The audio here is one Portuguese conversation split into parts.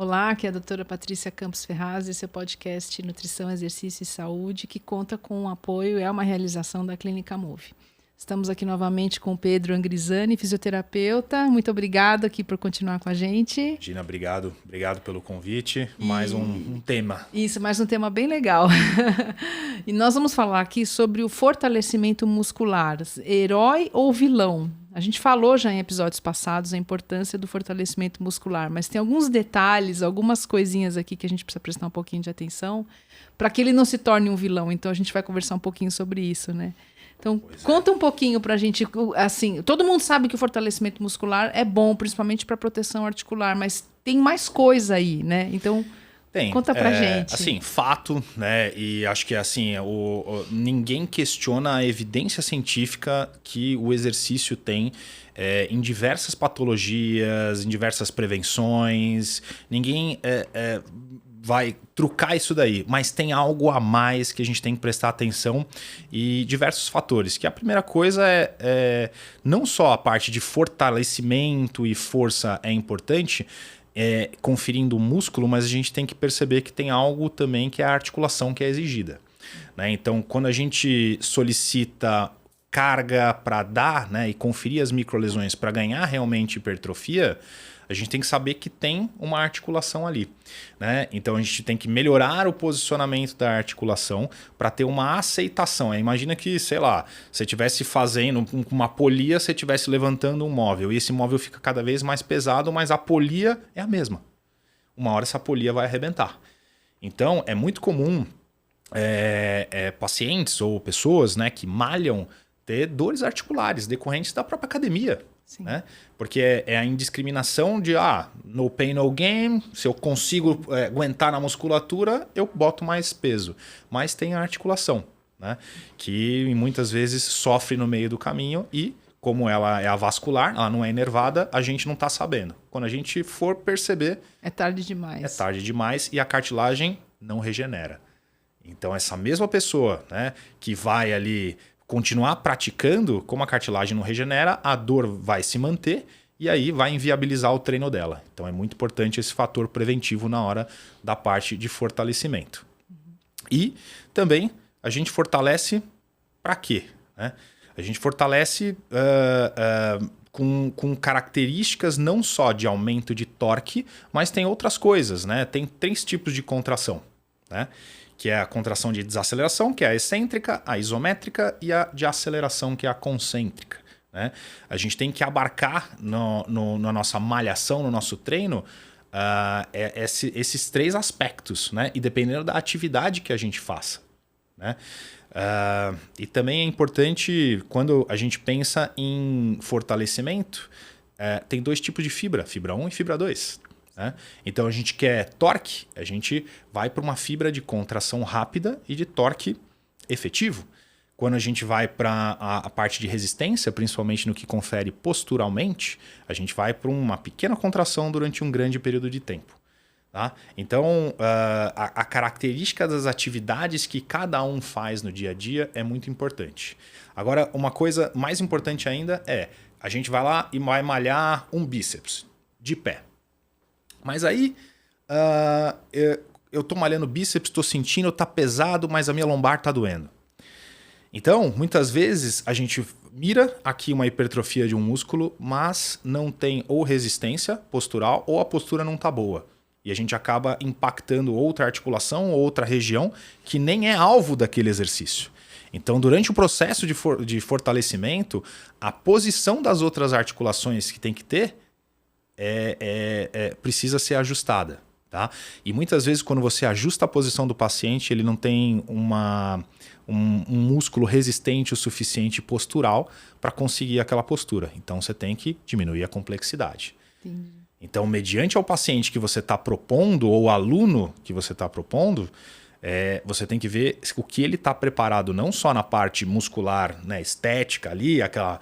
Olá, aqui é a doutora Patrícia Campos Ferraz, esse é o podcast Nutrição, Exercício e Saúde, que conta com o apoio e é uma realização da Clínica Move. Estamos aqui novamente com o Pedro Angrisani, fisioterapeuta. Muito obrigado aqui por continuar com a gente. Gina, obrigado pelo convite. Mais um tema. Isso, mais um tema bem legal. E nós vamos falar aqui sobre o fortalecimento muscular, herói ou vilão? A gente falou já em episódios passados a importância do fortalecimento muscular, mas tem alguns detalhes, algumas coisinhas aqui que a gente precisa prestar um pouquinho de atenção para que ele não se torne um vilão. Então a gente vai conversar um pouquinho sobre isso, né? Então, conta um pouquinho pra gente, assim, todo mundo sabe que o fortalecimento muscular é bom, principalmente para proteção articular, mas tem mais coisa aí, né? Então, conta pra gente. Assim, fato, né? E acho que assim, ninguém questiona a evidência científica que o exercício tem em diversas patologias, em diversas prevenções. Ninguém vai trucar isso daí, mas tem algo a mais que a gente tem que prestar atenção e diversos fatores. Que a primeira coisa é não só a parte de fortalecimento e força é importante, conferindo o músculo, mas a gente tem que perceber que tem algo também que é a articulação que é exigida, né? Então, quando a gente solicita carga para dar, né, e conferir as microlesões para ganhar realmente hipertrofia, a gente tem que saber que tem uma articulação ali, né? Então a gente tem que melhorar o posicionamento da articulação para ter uma aceitação. Imagina que, sei lá, você estivesse fazendo uma polia, você estivesse levantando um móvel e esse móvel fica cada vez mais pesado, mas a polia é a mesma. Uma hora essa polia vai arrebentar. Então é muito comum pacientes ou pessoas, né, que malham ter dores articulares decorrentes da própria academia. Né? Porque é a indiscriminação de no pain, no gain, se eu consigo aguentar na musculatura, eu boto mais peso. Mas tem a articulação, né? Que muitas vezes sofre no meio do caminho e, como ela é avascular, ela não é inervada, a gente não está sabendo. Quando a gente for perceber... É tarde demais. É tarde demais e a cartilagem não regenera. Então essa mesma pessoa, né, que vai ali... continuar praticando, como a cartilagem não regenera, a dor vai se manter e aí vai inviabilizar o treino dela. Então é muito importante esse fator preventivo na hora da parte de fortalecimento. E também a gente fortalece para quê? Né? A gente fortalece com características não só de aumento de torque, mas tem outras coisas, né? Tem 3 tipos de contração, né? Que é a contração de desaceleração, que é a excêntrica, a isométrica e a de aceleração, que é a concêntrica, né? A gente tem que abarcar na nossa malhação, no nosso treino, esses 3 aspectos, né? E dependendo da atividade que a gente faça, né? E também é importante, quando a gente pensa em fortalecimento, tem 2 tipos de fibra 1 e fibra 2. Né? Então a gente quer torque, a gente vai para uma fibra de contração rápida e de torque efetivo. Quando a gente vai para a parte de resistência, principalmente no que confere posturalmente, a gente vai para uma pequena contração durante um grande período de tempo. Tá? Então a característica das atividades que cada um faz no dia a dia é muito importante. Agora, uma coisa mais importante ainda a gente vai lá e vai malhar um bíceps de pé. Mas aí, eu tô malhando bíceps, tô sentindo, tá pesado, mas a minha lombar tá doendo. Então, muitas vezes, a gente mira aqui uma hipertrofia de um músculo, mas não tem ou resistência postural ou a postura não tá boa. E a gente acaba impactando outra articulação ou outra região que nem é alvo daquele exercício. Então, durante o processo de fortalecimento, a posição das outras articulações que tem que ter precisa ser ajustada. Tá? E muitas vezes, quando você ajusta a posição do paciente, ele não tem um músculo resistente o suficiente postural para conseguir aquela postura. Então, você tem que diminuir a complexidade. Entendi. Então, mediante ao paciente que você está propondo ou aluno que você está propondo, você tem que ver o que ele está preparado, não só na parte muscular, né, estética ali, aquela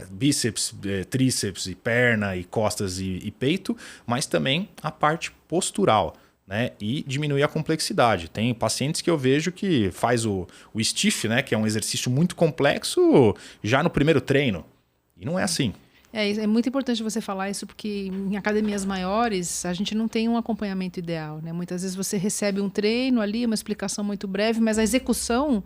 bíceps, tríceps e perna e costas e peito, mas também a parte postural, né, e diminuir a complexidade. Tem pacientes que eu vejo que faz o stiff, né, que é um exercício muito complexo, já no primeiro treino. E não é assim. É muito importante você falar isso, porque em academias maiores a gente não tem um acompanhamento ideal, né? Muitas vezes você recebe um treino ali, uma explicação muito breve, mas a execução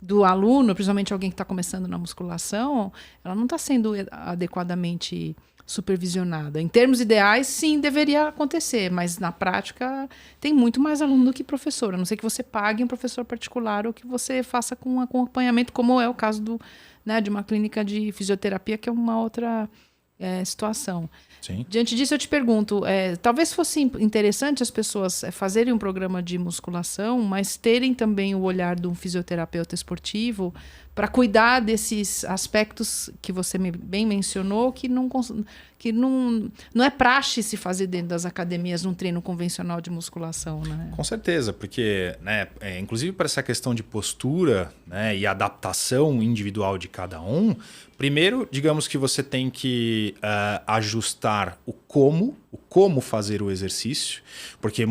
do aluno, principalmente alguém que está começando na musculação, ela não está sendo adequadamente supervisionada. Em termos ideais, sim, deveria acontecer, mas na prática tem muito mais aluno do que professor. A não ser que você pague um professor particular ou que você faça com um acompanhamento, como é o caso de uma clínica de fisioterapia, que é uma outra situação. Sim. Diante disso, eu te pergunto, talvez fosse interessante as pessoas fazerem um programa de musculação, mas terem também o olhar de um fisioterapeuta esportivo para cuidar desses aspectos que você bem mencionou, que não é praxe se fazer dentro das academias num treino convencional de musculação, né? Com certeza, porque, né, inclusive para essa questão de postura, né, e adaptação individual de cada um, primeiro, digamos que você tem que ajustar o como fazer o exercício, porque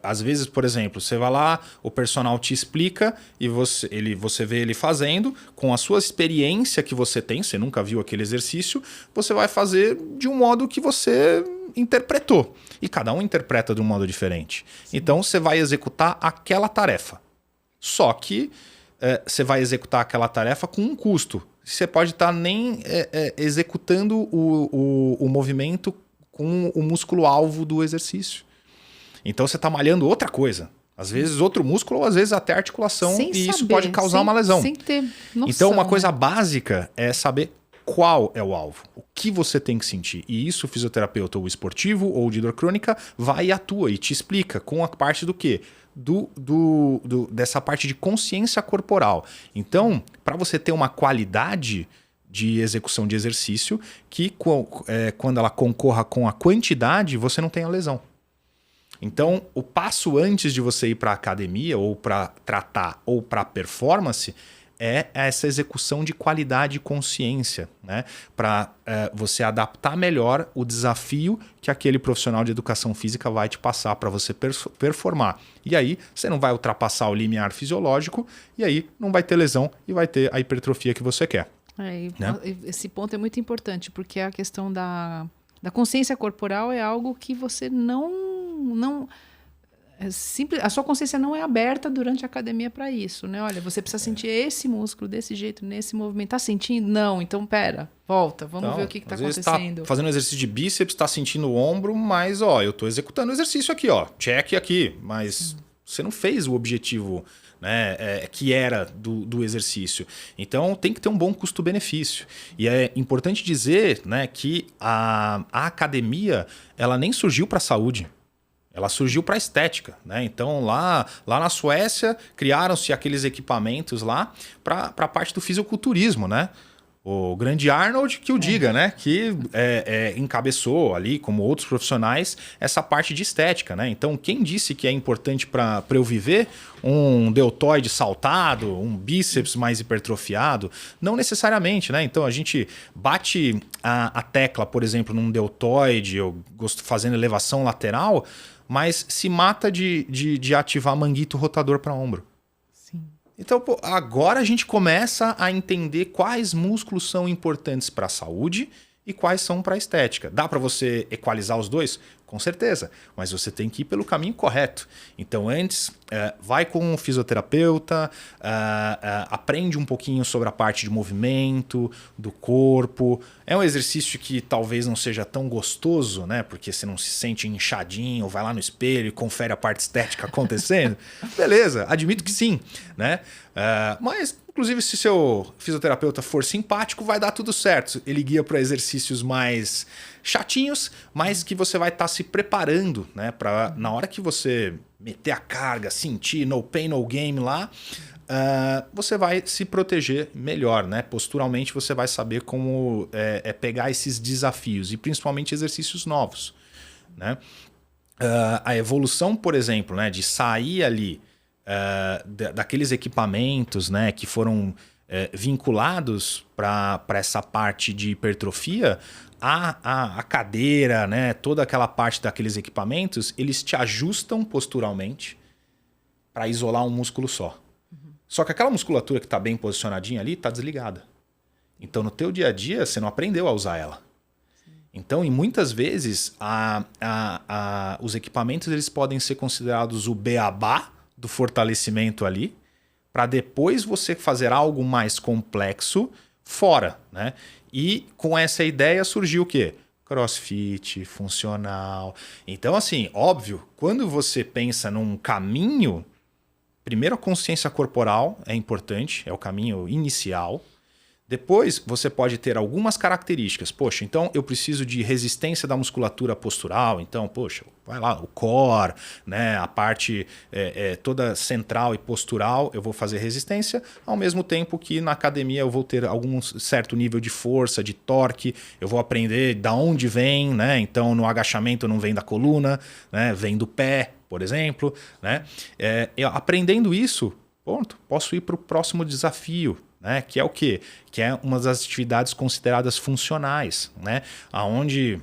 às vezes, por exemplo, você vai lá, o personal te explica e você vê ele fazendo, com a sua experiência que você tem, você nunca viu aquele exercício, você vai fazer de um modo que você interpretou. E cada um interpreta de um modo diferente. Sim. Então você vai executar aquela tarefa. Só que você vai executar aquela tarefa com um custo. Você pode estar nem executando o movimento com o músculo-alvo do exercício. Então você está malhando outra coisa. Às vezes outro músculo, ou às vezes até articulação, isso pode causar uma lesão. Sem ter noção, então uma coisa básica é saber qual é o alvo, o que você tem que sentir. E isso o fisioterapeuta ou esportivo ou de dor crônica vai e atua e te explica com a parte do quê? Dessa parte de consciência corporal. Então, para você ter uma qualidade de execução de exercício, que quando ela concorra com a quantidade, você não tenha lesão. Então, o passo antes de você ir para a academia, ou para tratar, ou para performance, é essa execução de qualidade e consciência, né? Para você adaptar melhor o desafio que aquele profissional de educação física vai te passar para você performar. E aí você não vai ultrapassar o limiar fisiológico e aí não vai ter lesão e vai ter a hipertrofia que você quer. Né? Esse ponto é muito importante, porque a questão da consciência corporal é algo que você não a sua consciência não é aberta durante a academia para isso, né? Olha, você precisa sentir esse músculo desse jeito, nesse movimento. Tá sentindo? Não, então pera, volta, vamos ver o que está acontecendo. Tá fazendo um exercício de bíceps, está sentindo o ombro, mas eu estou executando o exercício aqui, check aqui, mas você não fez o objetivo, né, que era do exercício. Então tem que ter um bom custo-benefício. E é importante dizer, né, que a academia ela nem surgiu para a saúde. Ela surgiu para a estética, né? Então lá na Suécia criaram-se aqueles equipamentos lá para a parte do fisiculturismo, né? O grande Arnold que o diga, né? Que encabeçou ali, como outros profissionais, essa parte de estética, né? Então quem disse que é importante para eu viver um deltoide saltado, um bíceps mais hipertrofiado? Não necessariamente, né? Então a gente bate a tecla, por exemplo, num deltoide, eu gosto fazendo elevação lateral, mas se mata de ativar manguito rotador para ombro. Sim. Então, agora a gente começa a entender quais músculos são importantes para a saúde e quais são para a estética. Dá para você equalizar os dois? Com certeza, mas você tem que ir pelo caminho correto. Então, antes, vai com um fisioterapeuta, aprende um pouquinho sobre a parte de movimento, do corpo. É um exercício que talvez não seja tão gostoso, né? Porque você não se sente inchadinho, vai lá no espelho e confere a parte estética acontecendo. Beleza, admito que sim, né? Mas, inclusive, se seu fisioterapeuta for simpático, vai dar tudo certo. Ele guia para exercícios mais chatinhos, mas que você vai estar se preparando, né? Para na hora que você meter a carga, sentir no pain, no game lá, você vai se proteger melhor, né? Posturalmente você vai saber como pegar esses desafios e principalmente exercícios novos, né? A evolução, por exemplo, né, de sair ali daqueles equipamentos, né, que foram vinculados para essa parte de hipertrofia, a cadeira, né, toda aquela parte daqueles equipamentos, eles te ajustam posturalmente para isolar um músculo só. Só que aquela musculatura que está bem posicionadinha ali está desligada. Então, no teu dia a dia, você não aprendeu a usar ela. Então, e muitas vezes, os equipamentos eles podem ser considerados o beabá do fortalecimento ali, para depois você fazer algo mais complexo fora, né? E com essa ideia surgiu o quê? CrossFit, funcional. Então, assim, óbvio, quando você pensa num caminho, primeiro a consciência corporal é importante, é o caminho inicial. Depois, você pode ter algumas características. Poxa, então eu preciso de resistência da musculatura postural. Então, poxa, vai lá, o core, né, a parte toda central e postural, eu vou fazer resistência, ao mesmo tempo que na academia eu vou ter algum certo nível de força, de torque, eu vou aprender da onde vem, né? Então, no agachamento não vem da coluna, né, vem do pé, por exemplo. Né? Aprendendo isso, pronto, posso ir para o próximo desafio. Né? Que é o quê? Que é uma das atividades consideradas funcionais, né? Onde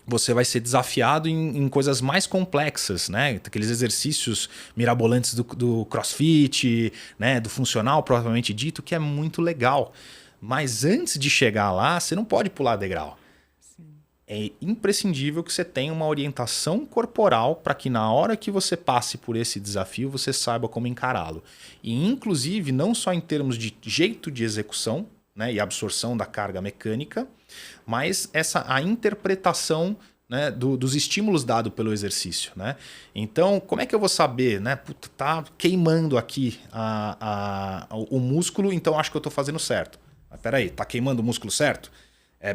você vai ser desafiado em coisas mais complexas, né? Aqueles exercícios mirabolantes do CrossFit, né? Do funcional propriamente dito, que é muito legal. Mas antes de chegar lá, você não pode pular degrau. É imprescindível que você tenha uma orientação corporal para que na hora que você passe por esse desafio, você saiba como encará-lo. E inclusive, não só em termos de jeito de execução, né, e absorção da carga mecânica, mas a interpretação, né, dos estímulos dados pelo exercício. Né? Então, como é que eu vou saber? Né? Puta, tá queimando aqui o músculo, então acho que eu estou fazendo certo. Mas peraí, tá queimando o músculo certo?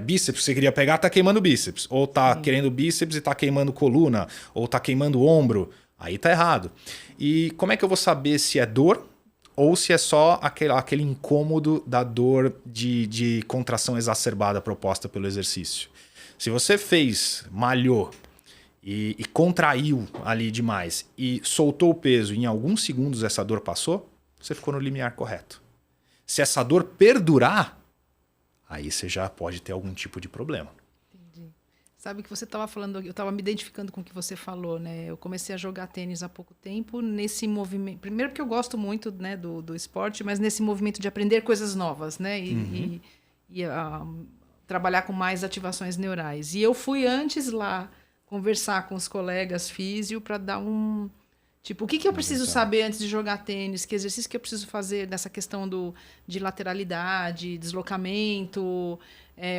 Bíceps, você queria pegar, tá queimando bíceps. Ou tá querendo bíceps e tá queimando coluna. Ou tá queimando ombro. Aí tá errado. E como é que eu vou saber se é dor ou se é só aquele incômodo da dor de contração exacerbada proposta pelo exercício? Se você malhou e contraiu ali demais e soltou o peso e em alguns segundos essa dor passou, você ficou no limiar correto. Se essa dor perdurar, aí você já pode ter algum tipo de problema. Entendi. Sabe que você estava falando, eu estava me identificando com o que você falou, né? Eu comecei a jogar tênis há pouco tempo, nesse movimento. Primeiro porque eu gosto muito, né, do esporte, mas nesse movimento de aprender coisas novas, né? E trabalhar com mais ativações neurais. E eu fui antes lá conversar com os colegas físio para dar um... Tipo, o que eu preciso saber antes de jogar tênis? Que exercício que eu preciso fazer nessa questão de lateralidade, deslocamento,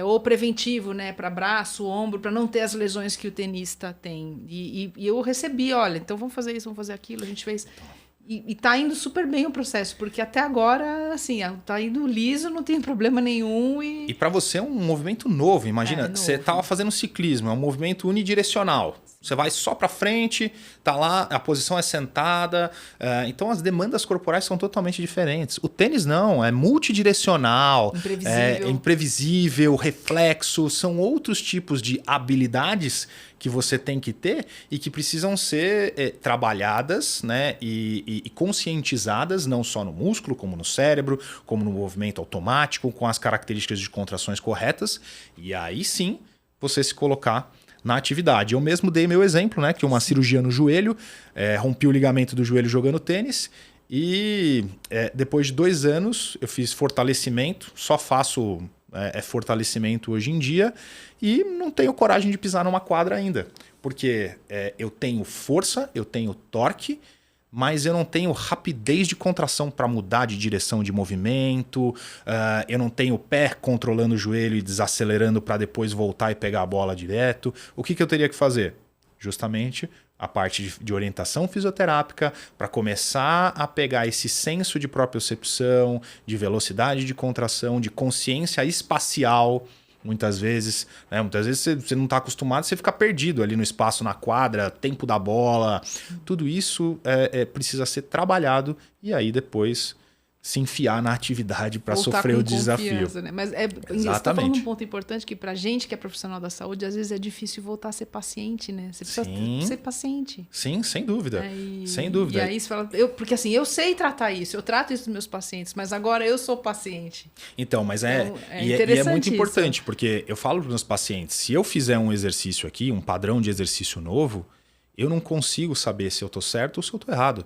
ou preventivo, né, para braço, ombro, para não ter as lesões que o tenista tem. E eu recebi, olha, então vamos fazer isso, vamos fazer aquilo. A gente fez... E tá indo super bem o processo, porque até agora, assim, tá indo liso, não tem problema nenhum. E para você é um movimento novo. Imagina, novo. Você tava fazendo ciclismo, é um movimento unidirecional. Você vai só para frente, tá lá, a posição é sentada. Então as demandas corporais são totalmente diferentes. O tênis não, é multidirecional, é imprevisível, reflexo, são outros tipos de habilidades que você tem que ter e que precisam ser trabalhadas, né, e conscientizadas não só no músculo, como no cérebro, como no movimento automático, com as características de contrações corretas. E aí sim você se colocar na atividade. Eu mesmo dei meu exemplo, né, que uma cirurgia no joelho, rompi o ligamento do joelho jogando tênis e depois de 2 anos eu fiz fortalecimento, só faço fortalecimento hoje em dia e não tenho coragem de pisar numa quadra ainda, porque eu tenho força, eu tenho torque, mas eu não tenho rapidez de contração para mudar de direção de movimento, eu não tenho o pé controlando o joelho e desacelerando para depois voltar e pegar a bola direto. O que eu teria que fazer? Justamente a parte de orientação fisioterápica para começar a pegar esse senso de propriocepção, de velocidade de contração, de consciência espacial. Muitas vezes você não está acostumado, você fica perdido ali no espaço, na quadra, tempo da bola. Tudo isso precisa ser trabalhado e aí depois se enfiar na atividade para sofrer o desafio. Né? Mas você está falando um ponto importante que para a gente que é profissional da saúde, às vezes é difícil voltar a ser paciente, né? Você precisa ser paciente. Sim, sem dúvida. Sem dúvida. E aí você fala, porque assim, eu sei tratar isso, eu trato isso dos meus pacientes, mas agora eu sou paciente. Então, mas é muito importante, porque eu falo para os meus pacientes, se eu fizer um exercício aqui, um padrão de exercício novo, eu não consigo saber se eu estou certo ou se eu estou errado.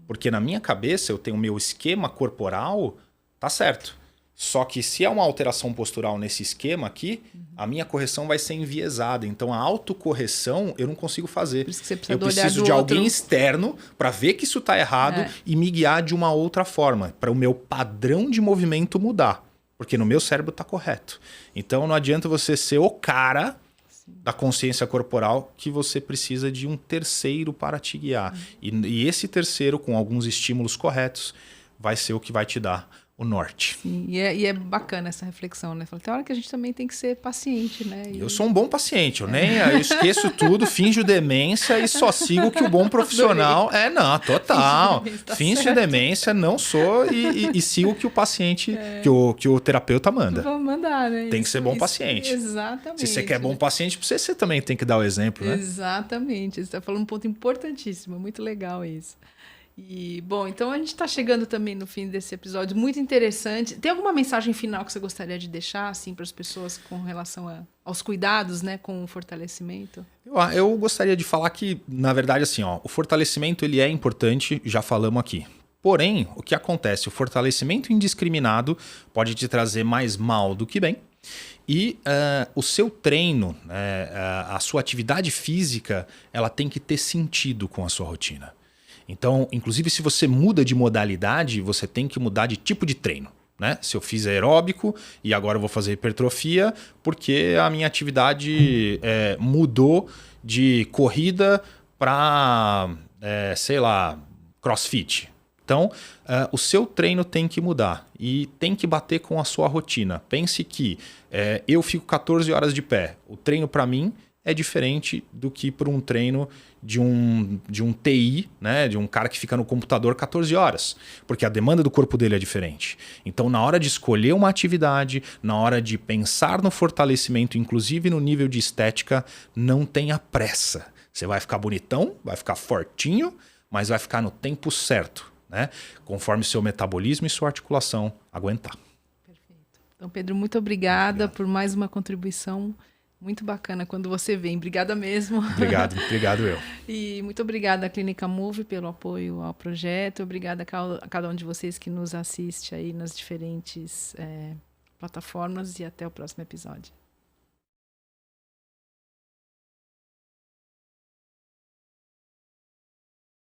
Porque na minha cabeça eu tenho o meu esquema corporal, tá certo. Só que se é uma alteração postural nesse esquema aqui, a minha correção vai ser enviesada. Então a autocorreção eu não consigo fazer. Por isso que você precisa Eu do olhar preciso do de outro. alguém externo para ver que isso está errado e me guiar de uma outra forma, para o meu padrão de movimento mudar. Porque no meu cérebro está correto. Então não adianta você ser o cara da consciência corporal, que você precisa de um terceiro para te guiar. E esse terceiro, com alguns estímulos corretos, vai ser o que vai te dar o norte. Sim, e é bacana essa reflexão, né? Tem hora que a gente também tem que ser paciente, né? Eu sou um bom paciente, eu esqueço tudo, finjo demência e só sigo o que o bom profissional... Não, total. Finjo demência, não sou e sigo o que o paciente, que o terapeuta manda. Vou mandar, né? Tem que ser bom paciente. Exatamente. Se você quer bom paciente, você também tem que dar o exemplo, né? Exatamente. Você está falando um ponto importantíssimo, muito legal isso. E, bom, então a gente está chegando também no fim desse episódio, muito interessante. Tem alguma mensagem final que você gostaria de deixar assim, para as pessoas com relação aos cuidados, né, com o fortalecimento? Eu gostaria de falar que, na verdade, assim, o fortalecimento ele é importante, já falamos aqui. Porém, o que acontece? O fortalecimento indiscriminado pode te trazer mais mal do que bem. E o seu treino, a sua atividade física, ela tem que ter sentido com a sua rotina. Então, inclusive, se você muda de modalidade, você tem que mudar de tipo de treino. Né? Se eu fiz aeróbico e agora eu vou fazer hipertrofia, porque a minha atividade mudou de corrida para, sei lá, crossfit. Então, o seu treino tem que mudar e tem que bater com a sua rotina. Pense que eu fico 14 horas de pé. O treino para mim é diferente do que para um treino de um TI, né? De um cara que fica no computador 14 horas, porque a demanda do corpo dele é diferente. Então, na hora de escolher uma atividade, na hora de pensar no fortalecimento, inclusive no nível de estética, não tenha pressa. Você vai ficar bonitão, vai ficar fortinho, mas vai ficar no tempo certo, né? Conforme seu metabolismo e sua articulação aguentar. Perfeito. Então, Pedro, muito obrigada por mais uma contribuição. Muito bacana quando você vem. Obrigada mesmo. Obrigado eu. E muito obrigada à Clínica Move pelo apoio ao projeto. Obrigada a cada um de vocês que nos assiste aí nas diferentes plataformas e até o próximo episódio.